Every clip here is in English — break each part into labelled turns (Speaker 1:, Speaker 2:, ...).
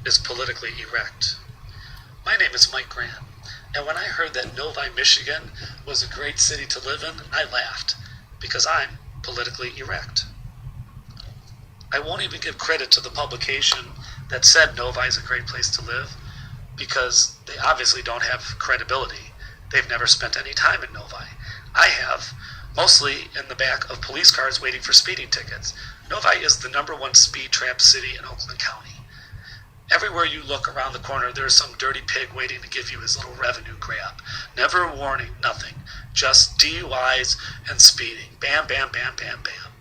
Speaker 1: is politically erect. My name is Mike Grant, and when I heard that Novi, Michigan was a great city to live in, I laughed, because I'm politically erect. I won't even give credit to the publication that said Novi is a great place to live, because they obviously don't have credibility. They've never spent any time in Novi. I have, mostly in the back of police cars waiting for speeding tickets. Novi is the #1 speed trap city in Oakland County. Everywhere you look around the corner, there's some dirty pig waiting to give you his little revenue grab. Never a warning, nothing. Just DUIs and speeding. Bam, bam, bam, bam, bam.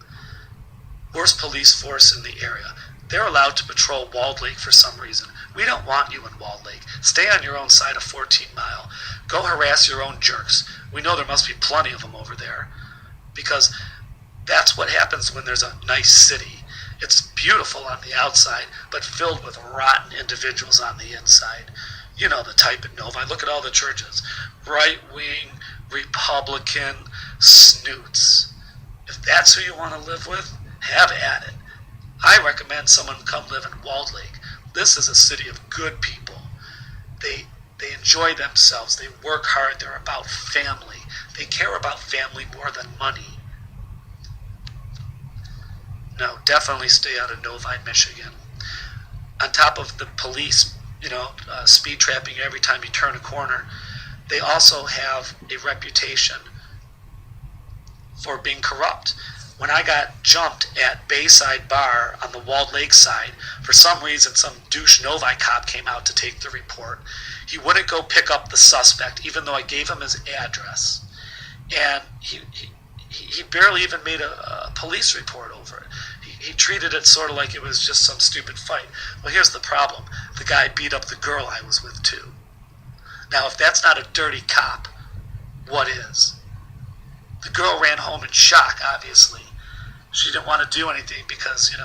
Speaker 1: Worst police force in the area. They're allowed to patrol Walled Lake for some reason. We don't want you in Walled Lake. Stay on your own side of 14 Mile. Go harass your own jerks. We know there must be plenty of them over there. Because that's what happens when there's a nice city. It's beautiful on the outside, but filled with rotten individuals on the inside. You know the type in Novi. Look at all the churches. Right-wing, Republican snoots. If that's who you want to live with, have at it. I recommend someone come live in Walled Lake. This is a city of good people. They enjoy themselves. They work hard. They're about family. They care about family more than money. No, definitely stay out of Novi, Michigan. On top of the police, speed trapping you every time you turn a corner, they also have a reputation for being corrupt. When I got jumped at Bayside Bar on the Walled Lake side, for some reason some douche Novi cop came out to take the report. He wouldn't go pick up the suspect, even though I gave him his address. And he barely even made a police report over it. He treated it sort of like it was just some stupid fight. Well, here's the problem. The guy beat up the girl I was with, too. Now, if that's not a dirty cop, what is? The girl ran home in shock, obviously. She didn't want to do anything because,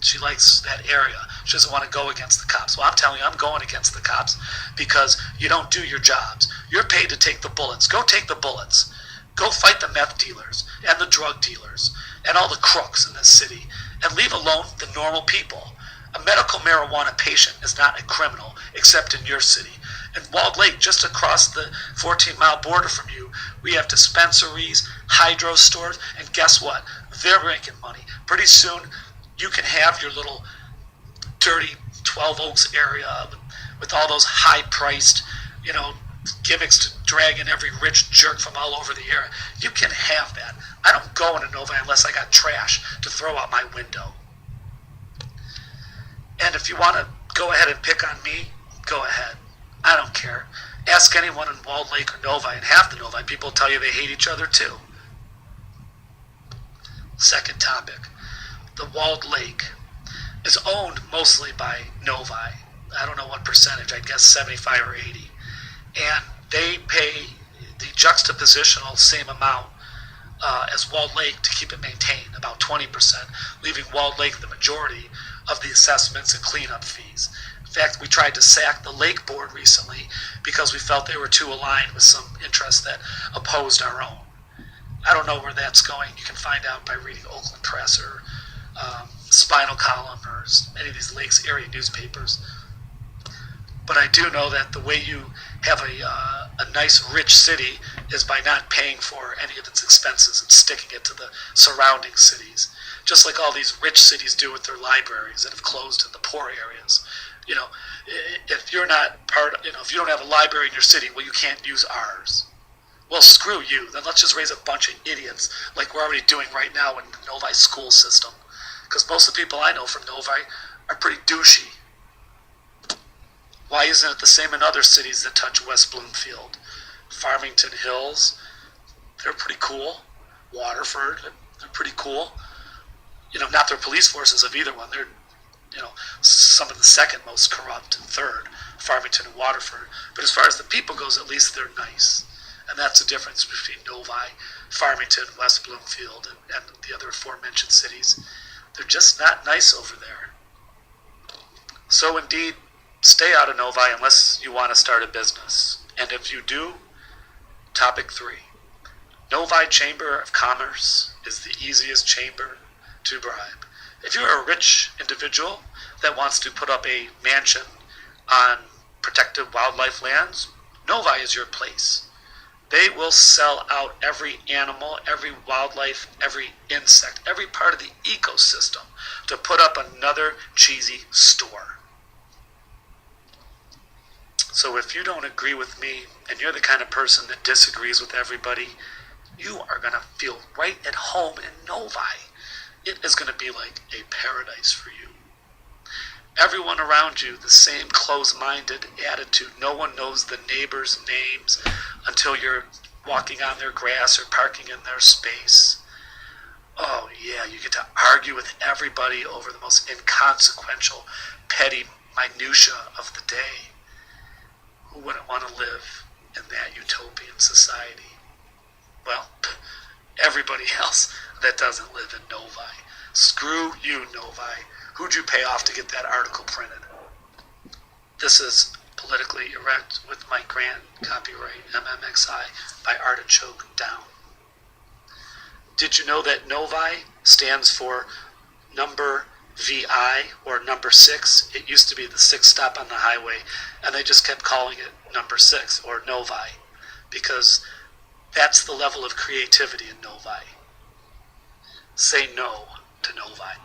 Speaker 1: she likes that area. She doesn't want to go against the cops. Well, I'm telling you, I'm going against the cops because you don't do your jobs. You're paid to take the bullets. Go take the bullets. Go fight the meth dealers and the drug dealers and all the crooks in this city, and leave alone the normal people. A medical marijuana patient is not a criminal, except in your city. In Walled Lake, just across the 14-mile border from you, we have dispensaries, hydro stores, and guess what? They're making money. Pretty soon, you can have your little dirty 12 Oaks area with all those high-priced, gimmicks to drag in every rich jerk from all over the area. You can have that. I don't go into Novi unless I got trash to throw out my window. And if you want to go ahead and pick on me, go ahead. I don't care. Ask anyone in Walled Lake or Novi, and half the Novi people tell you they hate each other too. Second topic. The Walled Lake is owned mostly by Novi. I don't know what percentage, I guess 75 or 80. And they pay the juxtapositional same amount as Walled Lake to keep it maintained, about 20%, leaving Walled Lake the majority of the assessments and cleanup fees. In fact, we tried to sack the Lake Board recently because we felt they were too aligned with some interests that opposed our own. I don't know where that's going. You can find out by reading Oakland Press or Spinal Column or any of these Lakes area newspapers. But I do know that the way you have a nice, rich city is by not paying for any of its expenses and sticking it to the surrounding cities. Just like all these rich cities do with their libraries that have closed in the poor areas. If you're not if you don't have a library in your city, well, you can't use ours. Well, screw you. Then let's just raise a bunch of idiots like we're already doing right now in the Novi school system. Because most of the people I know from Novi are pretty douchey. Why isn't it the same in other cities that touch West Bloomfield? Farmington Hills, they're pretty cool. Waterford, they're pretty cool. Not their police forces of either one. They're, some of the second most corrupt and third, Farmington and Waterford. But as far as the people goes, at least they're nice. And that's the difference between Novi, Farmington, West Bloomfield, and the other aforementioned cities. They're just not nice over there. So indeed, stay out of Novi unless you want to start a business. And if you do, topic 3. Novi Chamber of Commerce is the easiest chamber to bribe. If you're a rich individual that wants to put up a mansion on protected wildlife lands, Novi is your place. They will sell out every animal, every wildlife, every insect, every part of the ecosystem to put up another cheesy store. So if you don't agree with me and you're the kind of person that disagrees with everybody, you are going to feel right at home in Novi. It is going to be like a paradise for you. Everyone around you, the same close-minded attitude. No one knows the neighbors' names until you're walking on their grass or parking in their space. Oh yeah, you get to argue with everybody over the most inconsequential, petty minutia of the day. Who wouldn't want to live in that utopian society? Well, everybody else that doesn't live in Novi. Screw you, Novi. Who'd you pay off to get that article printed? This is Politically Erect with Mike Grant, copyright MMXI by Artichoke Down. Did you know that Novi stands for number VI, or number 6? It used to be the 6th stop on the highway, and they just kept calling it number 6, or Novi, because that's the level of creativity in Novi. Say no to Novi.